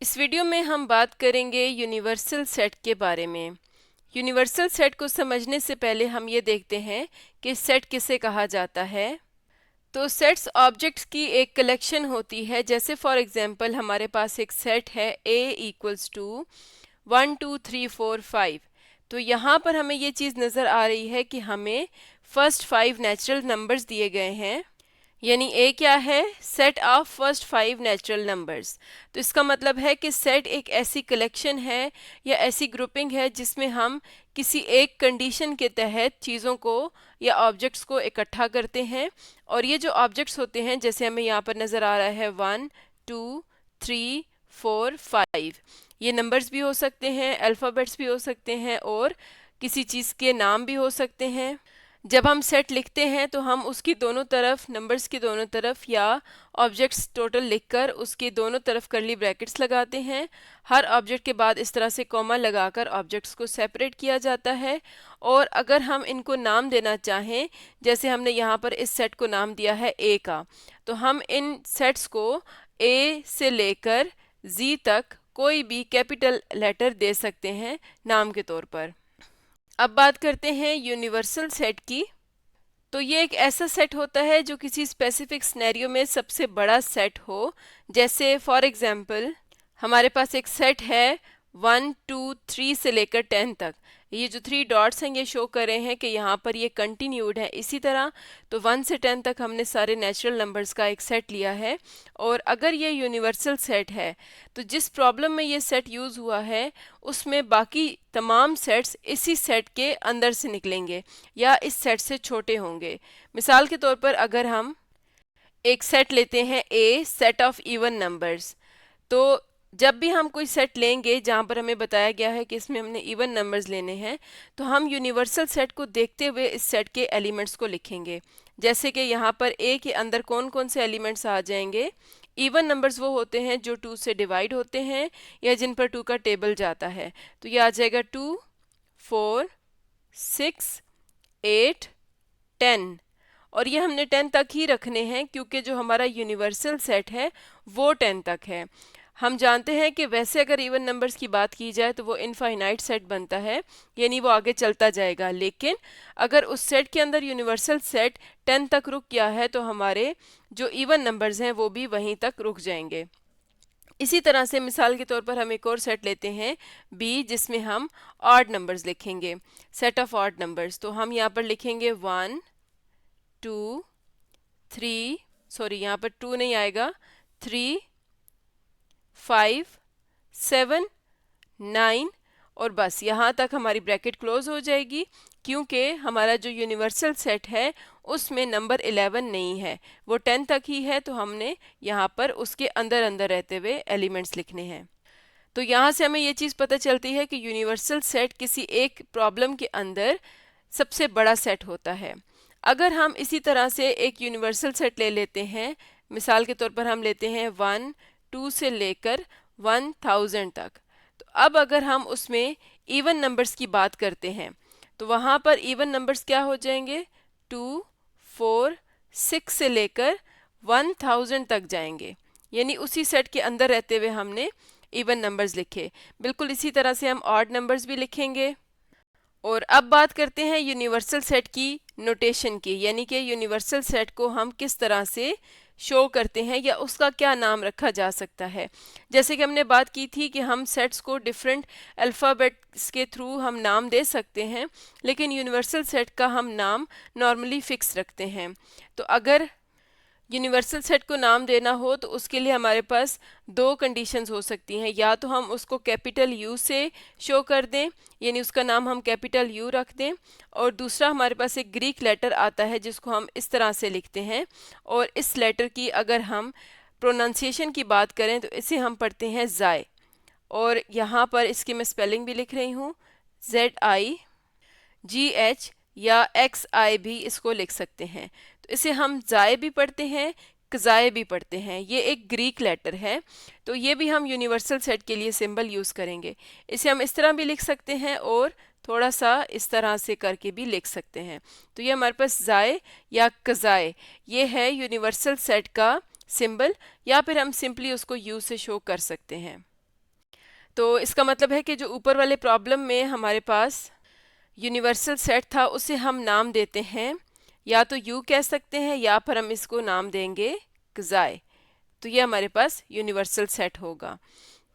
इस वीडियो में हम बात करेंगे यूनिवर्सल सेट के बारे में। यूनिवर्सल सेट को समझने से पहले हम ये देखते हैं कि सेट किसे कहा जाता है। तो सेट्स ऑब्जेक्ट्स की एक कलेक्शन होती है। जैसे फॉर एग्जांपल हमारे पास एक सेट है A इक्वल्स टू 1 2 3 4 5। तो यहाँ पर हमें ये चीज़ नज़र आ रही है कि हमें फर्स्ट 5 नेचुरल नंबर्स दिए गए हैं, यानी ए क्या है, set of first 5 natural numbers. तो इसका मतलब है कि सेट एक ऐसी कलेक्शन है या ऐसी ग्रुपिंग है जिसमें हम किसी एक कंडीशन के तहत चीज़ों को या ऑब्जेक्ट्स को इकट्ठा करते हैं। और ये जो ऑब्जेक्ट्स होते हैं, जैसे हमें यहाँ पर नज़र आ रहा है 1 2 3 4 5, ये नंबर्स भी हो सकते हैं, अल्फ़ाबेट्स भी हो सकते हैं और किसी चीज़ के नाम भी हो सकते हैं। जब हम सेट लिखते हैं तो हम उसकी दोनों तरफ, नंबर्स की दोनों तरफ या ऑब्जेक्ट्स टोटल लिखकर उसके दोनों तरफ कर्ली ब्रैकेट्स लगाते हैं। हर ऑब्जेक्ट के बाद इस तरह से कॉमा लगाकर ऑब्जेक्ट्स को सेपरेट किया जाता है। और अगर हम इनको नाम देना चाहें, जैसे हमने यहाँ पर इस सेट को नाम दिया है ए का, तो हम इन सेट्स को ए से लेकर जी तक कोई भी कैपिटल लेटर दे सकते हैं नाम के तौर पर। अब बात करते हैं यूनिवर्सल सेट की। तो ये एक ऐसा सेट होता है जो किसी स्पेसिफिक सिनेरियो में सबसे बड़ा सेट हो। जैसे फॉर एग्जांपल हमारे पास एक सेट है 1 2 3 से लेकर 10 तक। ये जो 3 डॉट्स हैं ये शो कर रहे हैं कि यहाँ पर ये कंटिन्यूड है। इसी तरह तो 1 से 10 तक हमने सारे नेचुरल नंबर्स का एक सेट लिया है। और अगर ये यूनिवर्सल सेट है तो जिस प्रॉब्लम में ये सेट यूज़ हुआ है उसमें बाकी तमाम सेट्स इसी सेट के अंदर से निकलेंगे या इस सेट से छोटे होंगे। मिसाल के तौर पर अगर हम एक सेट लेते हैं ए, सेट ऑफ इवन नंबर्स, तो जब भी हम कोई सेट लेंगे जहाँ पर हमें बताया गया है कि इसमें हमने इवन नंबर्स लेने हैं, तो हम यूनिवर्सल सेट को देखते हुए इस सेट के एलिमेंट्स को लिखेंगे। जैसे कि यहाँ पर ए के अंदर कौन कौन से एलिमेंट्स आ जाएंगे। इवन नंबर्स वो होते हैं जो 2 से डिवाइड होते हैं या जिन पर 2 का टेबल जाता है। तो ये आ जाएगा 2 4 6 8 10। और ये हमने 10 तक ही रखने हैं क्योंकि जो हमारा यूनिवर्सल सेट है वो 10 तक है। हम जानते हैं कि वैसे अगर इवन नंबर्स की बात की जाए तो वो इनफाइनाइट सेट बनता है, यानी वो आगे चलता जाएगा। लेकिन अगर उस सेट के अंदर यूनिवर्सल सेट 10 तक रुक गया है तो हमारे जो इवन नंबर्स हैं वो भी वहीं तक रुक जाएंगे। इसी तरह से मिसाल के तौर पर हम एक और सेट लेते हैं बी, जिसमें हम ऑड नंबर्स लिखेंगे, सेट ऑफ ऑड नंबर्स। तो हम यहाँ पर लिखेंगे 1 2 3, सॉरी यहाँ पर 2 नहीं आएगा, 3 5 7 9 और बस यहाँ तक हमारी ब्रैकेट क्लोज हो जाएगी क्योंकि हमारा जो यूनिवर्सल सेट है उसमें नंबर 11 नहीं है, वो 10 तक ही है। तो हमने यहाँ पर उसके अंदर अंदर रहते हुए एलिमेंट्स लिखने हैं। तो यहाँ से हमें ये चीज़ पता चलती है कि यूनिवर्सल सेट किसी एक प्रॉब्लम के अंदर सबसे बड़ा सेट होता है। अगर हम इसी तरह से एक यूनिवर्सल सेट ले लेते हैं, मिसाल के तौर पर हम लेते हैं 1 2 से लेकर 1000 तक। तो अब अगर हम उसमें इवन नंबर्स की बात करते हैं तो वहाँ पर इवन नंबर्स क्या हो जाएंगे, 2 4 6 से लेकर 1000 तक जाएंगे, यानी उसी सेट के अंदर रहते हुए हमने इवन नंबर्स लिखे। बिल्कुल इसी तरह से हम ऑड नंबर्स भी लिखेंगे। और अब बात करते हैं यूनिवर्सल सेट की नोटेशन की, यानी कि यूनिवर्सल सेट को हम किस तरह से शो करते हैं या उसका क्या नाम रखा जा सकता है। जैसे कि हमने बात की थी कि हम सेट्स को डिफरेंट अल्फ़ाबेट्स के थ्रू हम नाम दे सकते हैं, लेकिन यूनिवर्सल सेट का हम नाम नॉर्मली फिक्स रखते हैं। तो अगर यूनिवर्सल सेट को नाम देना हो तो उसके लिए हमारे पास दो कंडीशंस हो सकती हैं। या तो हम उसको कैपिटल यू से शो कर दें, यानी उसका नाम हम कैपिटल यू रख दें, और दूसरा हमारे पास एक ग्रीक लेटर आता है जिसको हम इस तरह से लिखते हैं। और इस लेटर की अगर हम प्रोनाउंसिएशन की बात करें तो इसे हम पढ़ते हैं ज़ाय। और यहाँ पर इसकी मैं स्पेलिंग भी लिख रही हूँ, ZIGH, या XI भी इसको लिख सकते हैं। तो इसे हम ज़ाय भी पढ़ते हैं, कज़ाय भी पढ़ते हैं। ये एक ग्रीक लेटर है, तो ये भी हम यूनिवर्सल सेट के लिए सिंबल यूज़ करेंगे। इसे हम इस तरह भी लिख सकते हैं और थोड़ा सा इस तरह से करके भी लिख सकते हैं। तो ये हमारे पास ज़ाय या कज़ाय, ये है यूनिवर्सल सेट का सिंबल, या फिर हम सिंपली उसको यू से शो कर सकते हैं। तो इसका मतलब है कि जो ऊपर वाले प्रॉब्लम में हमारे पास यूनिवर्सल सेट था उसे हम नाम देते हैं, या तो यू कह सकते हैं या फिर हम इसको नाम देंगे कज़ाई। तो ये हमारे पास यूनिवर्सल सेट होगा।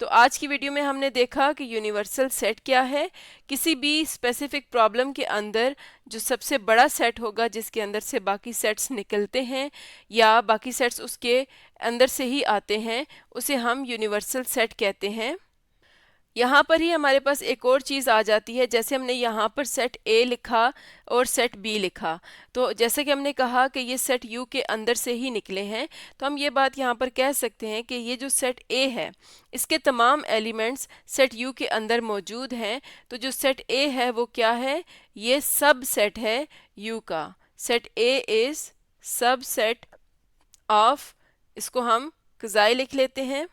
तो आज की वीडियो में हमने देखा कि यूनिवर्सल सेट क्या है। किसी भी स्पेसिफिक प्रॉब्लम के अंदर जो सबसे बड़ा सेट होगा जिसके अंदर से बाकी सेट्स निकलते हैं या बाकी सेट्स उसके अंदर से ही आते हैं, उसे हम यूनिवर्सल सेट कहते हैं। यहाँ पर ही हमारे पास एक और चीज़ आ जाती है, जैसे हमने यहाँ पर सेट ए लिखा और सेट बी लिखा, तो जैसे कि हमने कहा कि ये सेट यू के अंदर से ही निकले हैं, तो हम ये बात यहाँ पर कह सकते हैं कि ये जो सेट ए है इसके तमाम एलिमेंट्स सेट यू के अंदर मौजूद हैं। तो जो सेट ए है वो क्या है, ये सब सेट है यू का। सेट ए इज़ सब सेट ऑफ, इसको हम कज़ाई लिख लेते हैं।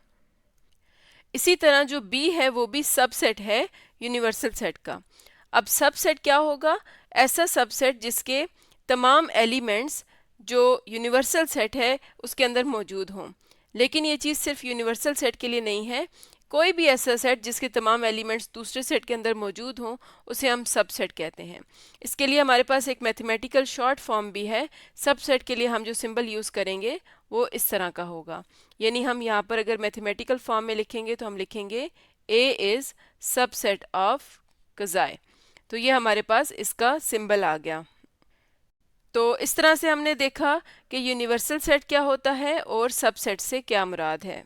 इसी तरह जो B है वो भी सबसेट है यूनिवर्सल सेट का। अब सबसेट क्या होगा, ऐसा सबसेट जिसके तमाम एलिमेंट्स जो यूनिवर्सल सेट है उसके अंदर मौजूद हों। लेकिन ये चीज़ सिर्फ यूनिवर्सल सेट के लिए नहीं है, कोई भी ऐसा सेट जिसके तमाम एलिमेंट्स दूसरे सेट के अंदर मौजूद हों उसे हम सबसेट कहते हैं। इसके लिए हमारे पास एक मैथमेटिकल शॉर्ट फॉर्म भी है। सबसेट के लिए हम जो सिंबल यूज़ करेंगे वो इस तरह का होगा, यानी हम यहाँ पर अगर मैथमेटिकल फॉर्म में लिखेंगे तो हम लिखेंगे A इज़ सबसेट ऑफ कज़ाई। तो ये हमारे पास इसका सिंबल आ गया। तो इस तरह से हमने देखा कि यूनिवर्सल सेट क्या होता है और सबसेट से क्या मुराद है।